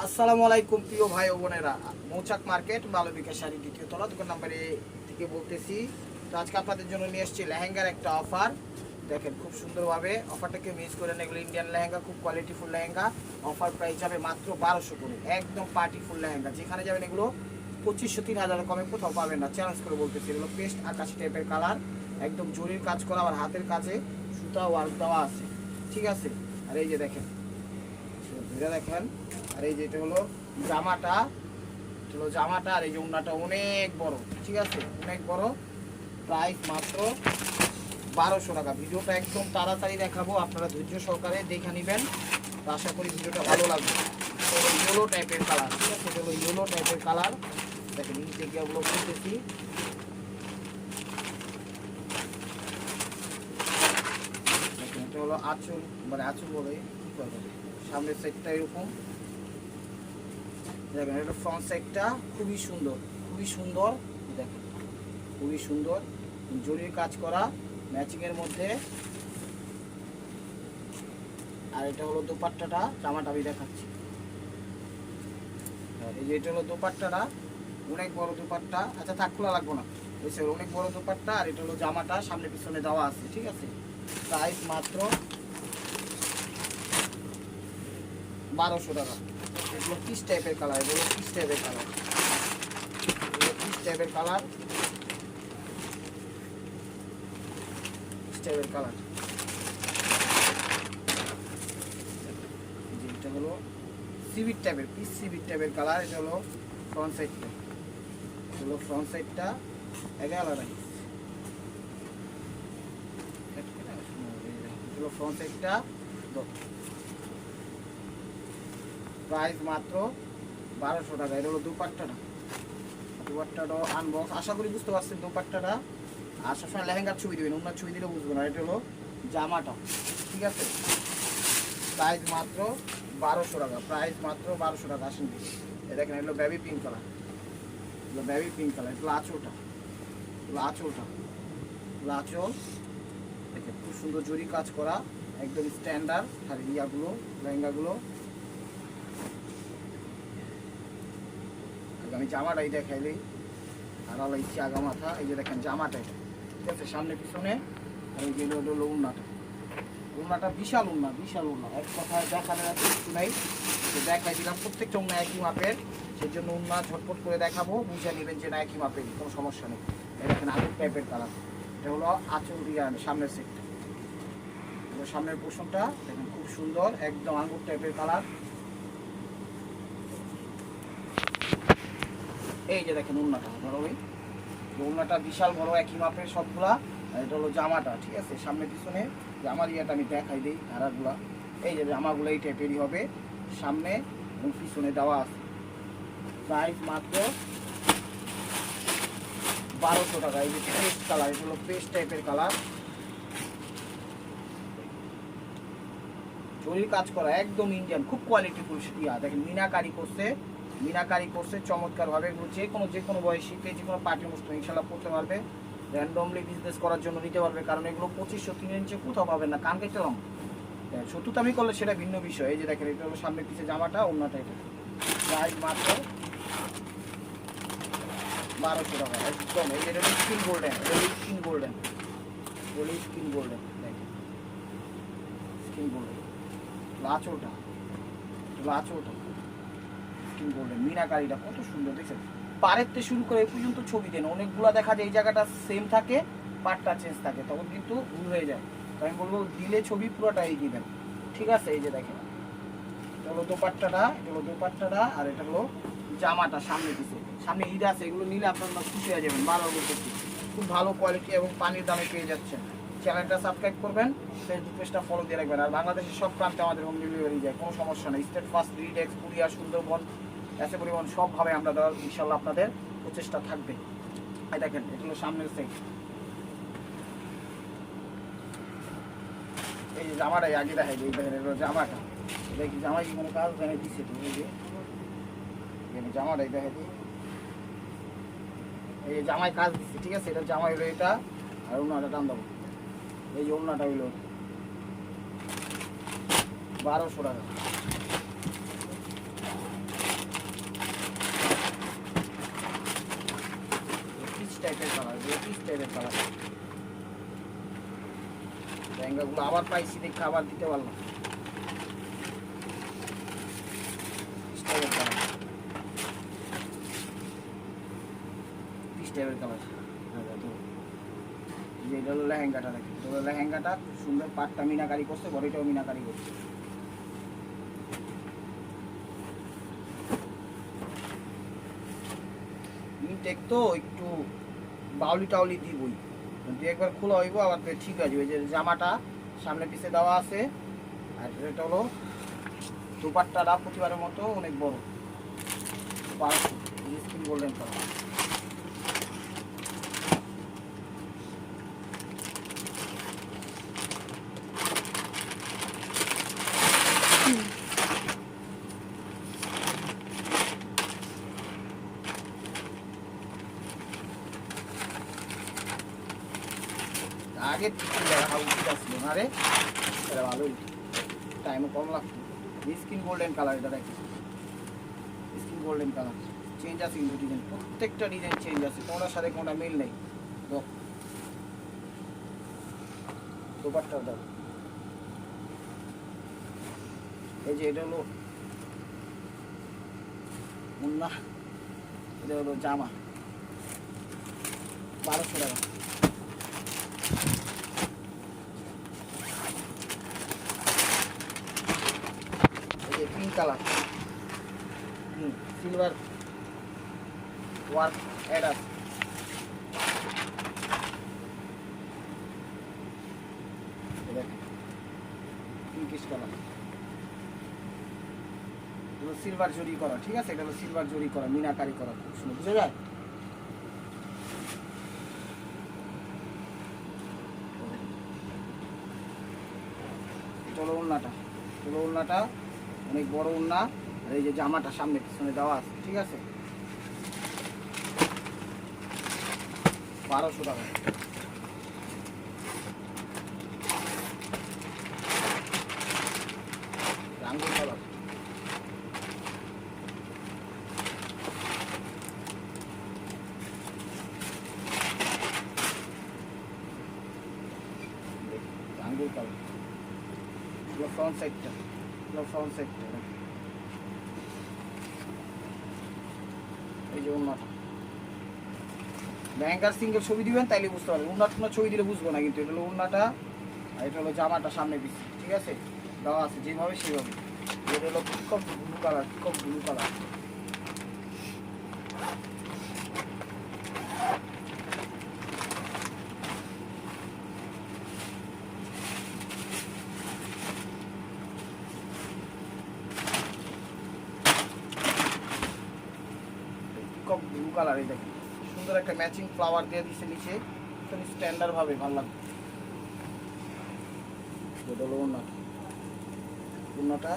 আসসালামু আলাইকুম প্রিয় ভাই ও বোনেরা, মৌচাক মার্কেট মালবিকা শাড়ি দ্বিতীয় তলা দোকান নাম্বারে থেকে বলতেছি। তো আজকে আপনাদের জন্য নিয়ে এসেছি লেহেঙ্গার একটা অফার। দেখেন খুব সুন্দরভাবে অফারটাকে মিস করেন। এগুলো ইন্ডিয়ান লেহেঙ্গা, খুব কোয়ালিটিফুল লেহেঙ্গা। অফার প্রাইস যাবে মাত্র 1200 করে, একদম পার্টিফুল লেহেঙ্গা। যেখানে যাবেন এগুলো 2500 3000 কমে কোথাও পাবেন না, চ্যালেঞ্জ করে বলতেছি। এগুলো পেস্ট আকাশি টাইপের কালার, একদম জরির কাজ করা, আর হাতের কাছে সুতা ওয়ার্ক দেওয়া আছে, ঠিক আছে। আর এই যে দেখেন, দেখেন, আর এই যে এটা হলো জামাটা, আর এই যে ওড়নাটা অনেক বড়, ঠিক আছে, অনেক বড়। প্রাইস মাত্র 1200 টাকা। ভিডিওটা একদম তাড়াতাড়ি দেখাবো, আপনারা ধৈর্য সহকারে দেখে নেবেন। তো আশা করি ভিডিওটা ভালো লাগবে। ইয়েলো টাইপের কালার, ঠিক আছে, এটা হলো ইয়েলো টাইপের কালার। দেখেন ইনটেকিয়াগুলো করতেছি। দেখেন এটা হলো আঁচল, মানে আঁচল বলে কি করবে, সামনের সাইডটা এরকম। দেখেন এটা ফ্রন্ট সাইডটা খুবই সুন্দর, খুবই সুন্দর। দেখেন খুবই সুন্দর, জরির কাজ করা ম্যাচিংয়ের মধ্যে। আর এটা হলো দোপাট্টাটা, জামাটা আমি দেখাচ্ছি। এই যে এটা হলো দোপাট্টাটা, অনেক বড় দোপাট্টা। আচ্ছা থাক, খোলা লাগবো না, বুঝছে, অনেক বড় দোপাট্টা। আর এটা হলো জামাটা, সামনে পিছনে দেওয়া আছে, ঠিক আছে। প্রাইস মাত্র 1200 টাকা। এগুলো পিস টাইপের কালার, এগুলো পিস টাইপের কালার, এগুলো পিস টাইপের কালার, পিস টাইপের কালার। এটা হলো সিভিট টাইপের, পিস সিভিট টাইপের কালার। এটা হলো ফ্রন্ট সাইডটা, এটা হলো ফ্রন্ট সাইডটা আলাদা। এটা হলো ফ্রন্ট সাইডটা। প্রাইস মাত্র 1200 টাকা। এটা হলো দুপাট্টাটা, দুপাট্টাটাও আনবক্স। আশা করি বুঝতে পারছেন দোপাট্টাটা। আর সবসময় লেহেঙ্গার ছবি দেবেন, অন্য ছবি দিলে বুঝবো না। এটা হলো জামাটা, ঠিক আছে। প্রাইস মাত্র 1200 টাকা, প্রাইস মাত্র 1200 টাকা। আসেন এ দেখেন, এগুলো বেবি পিঙ্ক কালার, এগুলো বেবি পিঙ্ক কালার। এগুলো আঁচলটা, এগুলো আঁচলটা, এগুলো আঁচল। দেখেন খুব সুন্দর জরি কাজ করা, একদম স্ট্যান্ডার্ড। আর ইয়াগুলো, লেহেঙ্গাগুলো। আমি জামাটাই দেখাই দিই, আর আলাইছি আগা মাথা। এই যে দেখেন জামাটা, ঠিক আছে, সামনে পিছনে। আর এই যে হলো উন্নাটা, উন্নাটা বিশাল উন্না, বিশাল উন্না। এক কথায় দেখানোর কিছু নাই, দেখাই দিলাম। প্রত্যেকটা উন্না একই মাপের, সেই জন্য উন্না ঝটপট করে দেখাবো, বুঝে নেবেন যে না একই মাপের, কোনো সমস্যা নেই। এই দেখেন আঙুর টাইপের কালার, এটা হলো আঁচল দিয়ে সামনের সেটটা, সামনের পোষণটা দেখেন খুব সুন্দর, একদম আঙুর টাইপের কালার। এই যে দেখেন উন্নাটা, ধরো ওই উন্নাটা বিশাল বড়, একই মাপের সবগুলা। এটা হলো জামাটা, ঠিক আছে, সামনে পিছনে। জামার ইয়েটা আমি দেখাই দিই, ধারাগুলা। এই যে জামাগুলো এই টাইপেরই হবে, সামনে এবং পিছনে দেওয়া আছে। প্রাইস মাত্র 1200 টাকা। এই যে পেস্ট কালার, এটা হলো পেস্ট টাইপের কালার, জরির কাজ করা, একদম ইন্ডিয়ান, খুব কোয়ালিটিফুল ইয়া। দেখেন মিনাকারি করছে, মিনাকারি করছে চমৎকারভাবে। এগুলো যে কোনো বয়সীতে, যে কোনো পার্টি অনুষ্ঠান ইনশাল্লাহ পড়তে পারবে। র্যান্ডমলি বিজনেস করার জন্য নিতে পারবে, কারণ এগুলো 2500 3 ইঞ্চি কোথাও পাবেন না। কান কেটেলাম, সত্যতামি করলে সেটা ভিন্ন বিষয়। এই যে দেখেন এটা হলো সামনে পিছিয়ে জামাটা, অন্যটা। এটা প্রাইস মাত্র 1200 টাকা একদম। এই যে এটা স্কিন গোল্ডেন, এটা স্কিন গোল্ডেন, বলি স্কিন গোল্ডেন। দেখেন স্কিন গোল্ডেন, লাচোটা, লাচোটা স্কিন গোল্ডেন। মিনাকারিটা কত সুন্দর দেখছেন, পাড়ের থেকে শুরু করে এই পর্যন্ত ছবি দেন। অনেকগুলো দেখা যায় এই জায়গাটা সেম থাকে, পার্টটা চেঞ্জ থাকে, তখন কিন্তু ভুল হয়ে যায়। তো আমি বলবো দিলে ছবি পুরোটাই দিবেন, ঠিক আছে। এই যে দেখেন এটা হলো দোপাট্টাটা, এটা হলো দোপাট্টাটা। আর এটা হলো জামাটা, সামনে পিছিয়ে। সামনে ঈদ আছে, এগুলো নিলে আপনারা খুশি হয়ে যাবেন। 12 বছর খুব ভালো কোয়ালিটি এবং পানির দামে পেয়ে যাচ্ছেন। চ্যানেলটা সাবস্ক্রাইব করবেন, ফেসবুক পেজটা ফলো দিয়ে রাখবেন। আর বাংলাদেশের সব প্রান্তে আমাদের হোম ডেলিভারি যায়, কোনো সমস্যা নেই। স্টেট ফার্স্ট, রিডেক্স, কুরিয়ার, সুন্দরবন, এসে পরিবহন সবভাবে আমরা দেওয়ার ইনশাল্লাহ আপনাদের প্রচেষ্টা থাকবে। এই দেখেন এটা হলো সামনের সাইড। এই যে জামাটাই আগে দেখাই, এই দেখেন এটা জামাটা। এটা কি জামাই কি কোনো কাজ জানাই দিচ্ছে তো? এই যে জামাটাই দেখাই দিই, এই যে জামাই কাজ দিচ্ছে, ঠিক আছে। এটা জামাই হলো এটা, আর ওনাটা টান দেবো। এই যে ওনাটা হইলো 1200 টাকা। স্টাইলের কালার। লেহেঙ্গাগুলো আবার পাইছি দেখে আবার দিতে পারলাম। স্টাইলের কালার, স্টাইলের কালার। এটা হলো লেহেঙ্গাটা, দেখেন এটা হলো লেহেঙ্গাটা, খুব সুন্দর পাটটা মিনাকারি করছে, বডিটাও মিনাকারি করছে। ইনটেক তো একটু বাউলি টাউলি দিবই, কিন্তু একবার খোলা হইব আবার ঠিক আছে। ওই যে জামাটা সামনে পিছে দেওয়া আছে, আর এটা হলো দুপাট্টাটা প্রতিবারের মতো অনেক বড়, স্কিন গোল্ডেন কালার। আগে দেখা উচিত আসছিল না রে, এটা ভালোই, টাইমও কম লাগতো। স্কিন গোল্ডেন কালার, এটা দেখি স্কিন গোল্ডেন কালার। চেঞ্জ আছে কিন্তু ডিজাইন, প্রত্যেকটা ডিজাইন চেঞ্জ আছে, কোনটার সাথে কোনটা মিল নেই। দোপাট্টার দাও, এই যে এটা হলো মুন্না, এটা হলো জামা, 1200 টাকা। Pink colour, silver work Eder, pinkish colour, silver জরি করা, ঠিক আছে। এটা হলো সিলভার জরি করা, মিনাকারি করা, খুব সুন্দর, বুঝা যায়। এটা হলো ওড়নাটা, হলো ওড়নাটা অনেক বড় ওড়না, আর এই যে জামাটা সামনে পিছনে দেওয়া আছে, ঠিক আছে। 1200 টাকা। রাঙ্গুর কালার, রাঙ্গুর কালার, ফ্রন্ট সাইডটা, ফ্রন্ট সাইডটা, এই যে ওড়নাটা। লেহেঙ্গার সিঙ্গেল ছবি দিবেন তাইলে বুঝতে পারবেন, ওড়নাটা ছবি দিলে বুঝবো না কিন্তু। এটা হলো ওড়নাটা, আর এটা হলো জামাটা সামনে পিছনে, ঠিক আছে, দেওয়া আছে যেভাবে সেভাবে। এটা হলো peacock blue colour, peacock blue colour. Peacock blue colour, এই দেখেন সুন্দর একটা ম্যাচিং ফ্লাওয়ার দিয়ে দিচ্ছে নিচে, স্ট্যান্ডার্ড ভাবে ভালো লাগবে। এটা হলো ওড়নাটা,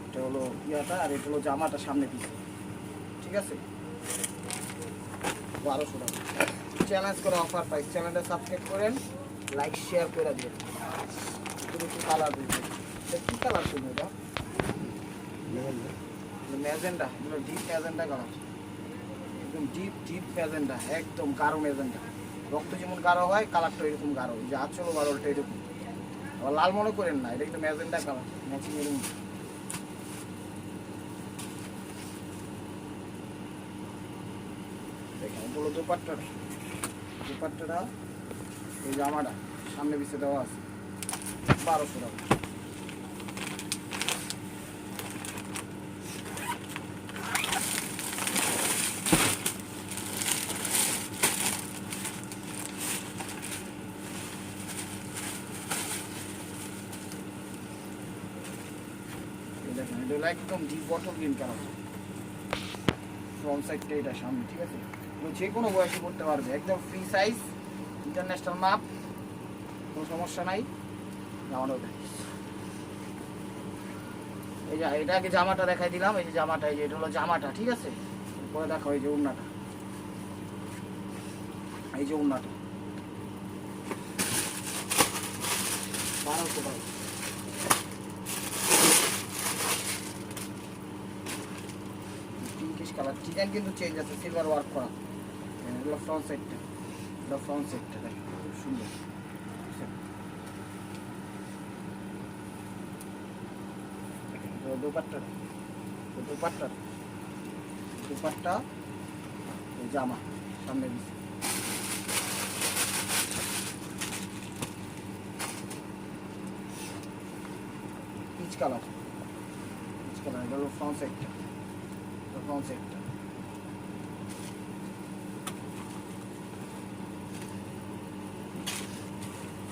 এটা হলো ইয়াটা, আর এটা হলো জামাটা সামনে পিছে, ঠিক আছে। 1200 টাকা। চ্যালেঞ্জ করে অফার প্রাইস। চ্যানেলটা সাবস্ক্রাইব করেন, লাইক শেয়ার করে দিন। একটু কালার দিবেন, এটা কি কালার ছিল? এটা ম্যাজেন্ডা, এগুলো ডিপ ম্যাজেন্ডা কালার, একদম ডিপ ডিপ ম্যাজেন্ডা, একদম গাঢ় ম্যাজেন্ডা। রক্ত যেমন গাঢ় হয়, কালারটা এরকম গাঢ়, যে আঁচলও গাঢ়টা এরকম। আবার লাল মনে করেন না, এটা কিন্তু ম্যাজেন্ডা কালার, ম্যাচিং এরকম। দেখেন বলো দোপাট্টাটা, দোপাট্টাটা এই জামাটা সামনে পিছিয়ে দেওয়া আছে, 1200 টাকা। দেখেন এটা হলো একদম deep bottle green colour, front সাইডটা এটা সামনে, ঠিক আছে। যে কোনো বয়সে করতে পারবে, একদম ফ্রি সাইজ, ইন্টারন্যাশনাল মাপ, কোনো সমস্যা নাই। জামাটা এই যে এটা আগে জামাটা দেখাই দিলাম, এই যে জামাটা, এই যে এটা হলো জামাটা, ঠিক আছে। পরে দেখো এই যে ওড়নাটা, এই যে ওড়নাটা 1200 টাকা। পিঙ্কিশ কালার, ডিজাইন কিন্তু চেঞ্জ আছে, সিলভার ওয়ার্ক করা, এগুলো ফ্রন্ট সাইডটা। ফ্রন্ট সাইডটা দেখেন খুব সুন্দর। দুপাট্টা জামা সামনে দিচ্ছে পিচ কালার এটা হলো ফ্রন্ট সাইডটা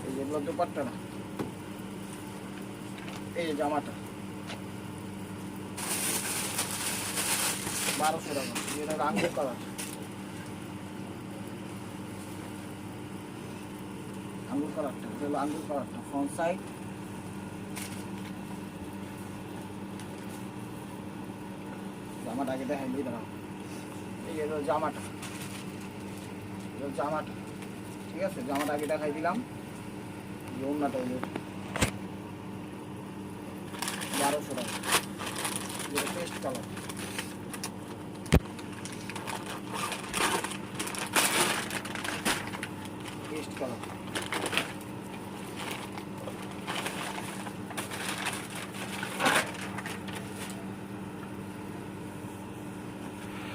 এই যেগুলো দুপাট্টা না, এই জামাটা 1200 টাকা। এটা আঙ্গুর কালার, এটা হলো আঙ্গুর কালারটা ফ্রন্ট সাইড। জামাটা আগে দেখাই দিই দাঁড়াও। এই হলো জামাটা, ঠিক আছে। জামাটা আগে দেখাই দিলাম। ওড়নাটা হলো 1200 টাকা। যেটা পেস্ট কালার,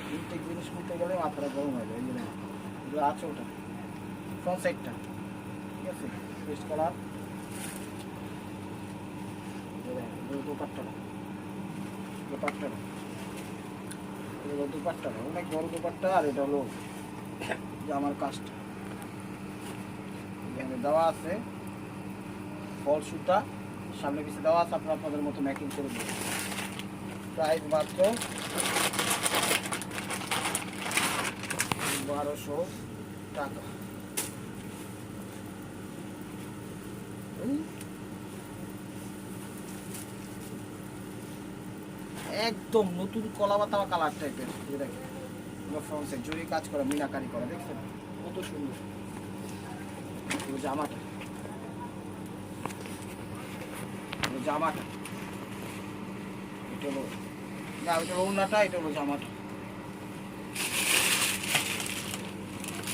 প্রত্যেক জিনিস করতে গেলে মাথাটা গরম হয়ে যায়। এই জন্য এগুলো আছে ওটা ফ্রন্ট সাইডটা, ঠিক আছে। পেস্ট কালার দুপাট্টা অনেক বড় দুপাট্টা। আর এটা হলো জামার কাজটা, এখানে দেওয়া আছে ফল সুতা, সামনে পিছিয়ে দেওয়া আছে। আপনারা আপনাদের মতো ম্যাকিং করে দেবেন। প্রাইস মাত্র 1200 টাকা। একদম নতুন কলা পাতা কালার টাইপের। দেখেন ফ্রন্ট সাইড জরি কাজ করা, মিনাকারি করা, দেখছেন কত সুন্দর। জামাটা এটা হলো না, ওইটা ওড়নাটা, এটা হলো জামাটা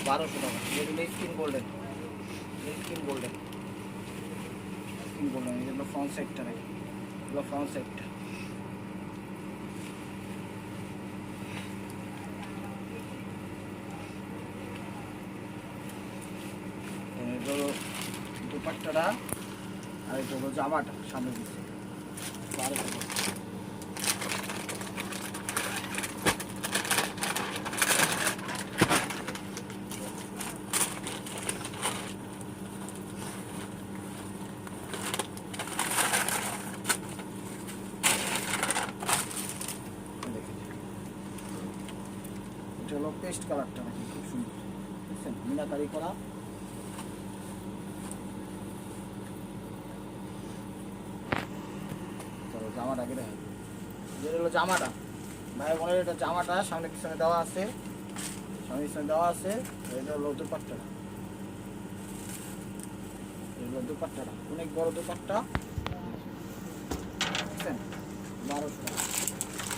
1200 টাকা। এটা হলো স্কিন গোল্ডেন, এটা হলো ফ্রন্ট সাইডটা, এগুলো ফ্রন্ট সাইডটা। এটা হলো দুপাট্টাটা, আর এটা হলো জামাটা সামনে দিচ্ছে 1200 টাকা। এটা হলো পেস্ট কালারটা, নাকি খুব সুন্দর, বুঝছেন, মিনাকারি করা। জামাটা আগে দেখেন, যেটা হলো জামাটা ভাই বোনের, এটা জামাটা সামনে পিছনে দেওয়া আছে, এটা হলো দুপাট্টাটা, অনেক বড় দুপাট্টা, বুঝছেন 1200 টাকা।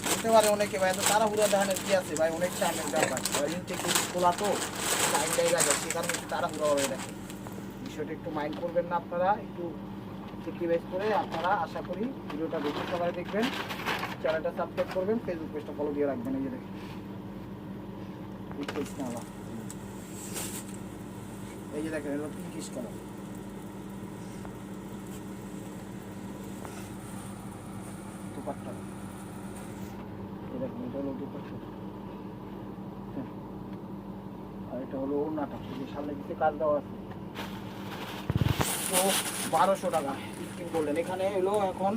বলতে পারে অনেকে ভাই এত তাড়াহুড়া দেখানোর কি আছে ভাই, অনেক টাইমের ব্যাপার, খোলা তো টাইম জায়গা যায়, সে কারণে একটু তাড়াহুড়া হয়ে দেখেন। বিষয়টা একটু মাইন্ড করবেন না আপনারা, একটু স্যাক্রিফাইস করে আপনারা, আশা করি ভিডিওটা বেশি সবাই দেখবেন, চ্যানেলটা সাবস্ক্রাইব করবেন, ফেসবুক পেজটা ফলো দিয়ে রাখবেন। এই যে দেখেন এই যে দেখেন, এগুলো পিঙ্কিশ কালার, দুপাট্টা, এই দেখেন এটা হলো দুপাট্টা, আর এটা হলো ওড়নাটা, সামনে দিকে কাজ দেওয়া আছে। তো 1200 টাকা স্কিন গোল্ডেন। এখানে এলো এখন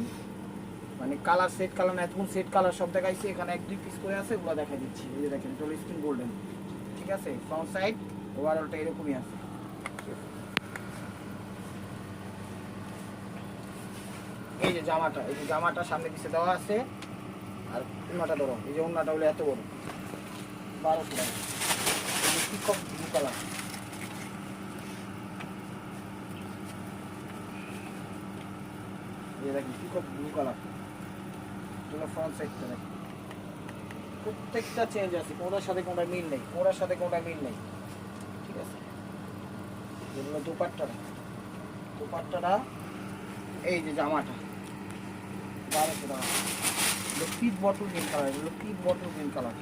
মানে কালার, সেট কালার না, এতক্ষণ সেট কালার সব দেখাইছি, এখানে 1-2 পিস করে আছে, ওগুলো দেখা দিচ্ছি। এই যে দেখেন এটা হলো স্কিন গোল্ডেন, ঠিক আছে। ফ্রন্ট সাইড ওভারঅলটা এরকমই আছে। এই যে জামাটা সামনে পিছে দেওয়া আছে, আর ওড়নাটা ধরো, এই যে ওড়নাটা হলো এত বড়, 1200 টাকা। পিকক ব্লু কালার, এই দেখেন পিকক ব্লু কালার, এগুলো ফ্রন্ট সাইডটা দেখেন, প্রত্যেকটা চেঞ্জ আছে, কোনটার সাথে কোনটা মিল নেই, ঠিক আছে। এগুলো দুপাট্টাটা, দুপাট্টাটা এই যে জামাটা 1200 টাকা। এগুলো পিট বটল গ্রিন কালার, এগুলো পিট বটল গ্রিন কালার,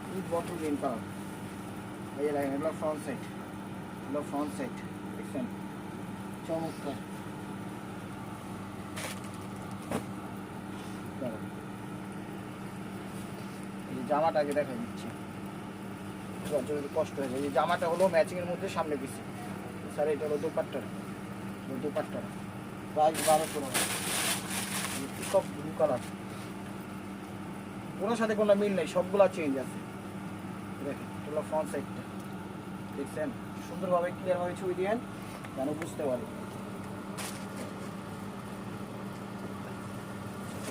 পিট বটল গ্রিন কালার। এই দেখেন এগুলো ফ্রন্ট সাইড, এগুলো ফ্রন্ট সাইড দেখছেন, চমৎকার। এই জামাটাকে দেখা দিচ্ছি, যদি কষ্ট হয়ে যায়। এই জামাটা হলো ম্যাচিং এর মধ্যে সামনে পিছে। স্যার এটা হলো দুপাট্টার, দুপাট্টার প্রাইস 1200 টাকা। সব ব্লু কালার, কোনোর সাথে কোনো মিল নেই, সবগুলা চেঞ্জ আছে। দেখেন এটা হলো ফ্রন্ট সাইডটা, দেখছেন সুন্দরভাবে ক্লিয়ারভাবে ছবি দিয়েন যেন বুঝতে পারি।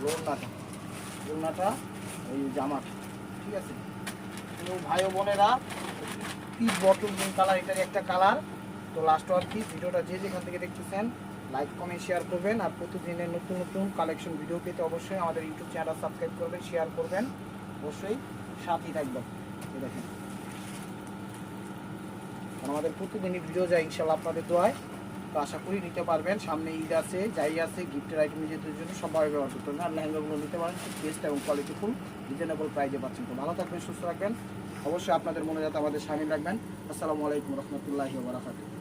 ওড়নাটা, ওড়নাটা এই জামাটা, ঠিক আছে। তো ভাই ও বোনেরা, পিচ বটল গ্রিন কালার এটারই একটা কালার। তো লাস্ট ওয়ান পিস, ভিডিওটা যে যেখান থেকে দেখতেছেন লাইক কমেন্ট শেয়ার করবেন। আর প্রতিদিনের নতুন নতুন কালেকশন ভিডিও পেতে অবশ্যই আমাদের ইউটিউব চ্যানেল সাবস্ক্রাইব করবেন, শেয়ার করবেন, অবশ্যই সাথেই থাকবেন। এই দেখেন আমাদের প্রতিদিনই ভিডিও যায় ইনশাল্লাহ আপনাদের দোয়ায়। তো আশা করি নিতে পারবেন, সামনে ঈদ আছে, যাই আছে, গিফটের আইটেম নিজেদের জন্য সবাই ব্যবহার করতে পারবেন। আর লেহেঙ্গাগুলো নিতে পারেন, খুব বেস্ট এবং কোয়ালিটিফুল রিজনেবল প্রাইজে পাচ্ছেন। তো ভালো থাকবেন, সুস্থ রাখবেন, অবশ্যই আপনাদের মনে যাতে আমাদের সামিল রাখবেন। আসসালামু আলাইকুম রহমতুল্লাহি ওয়া বারাকাতুহু।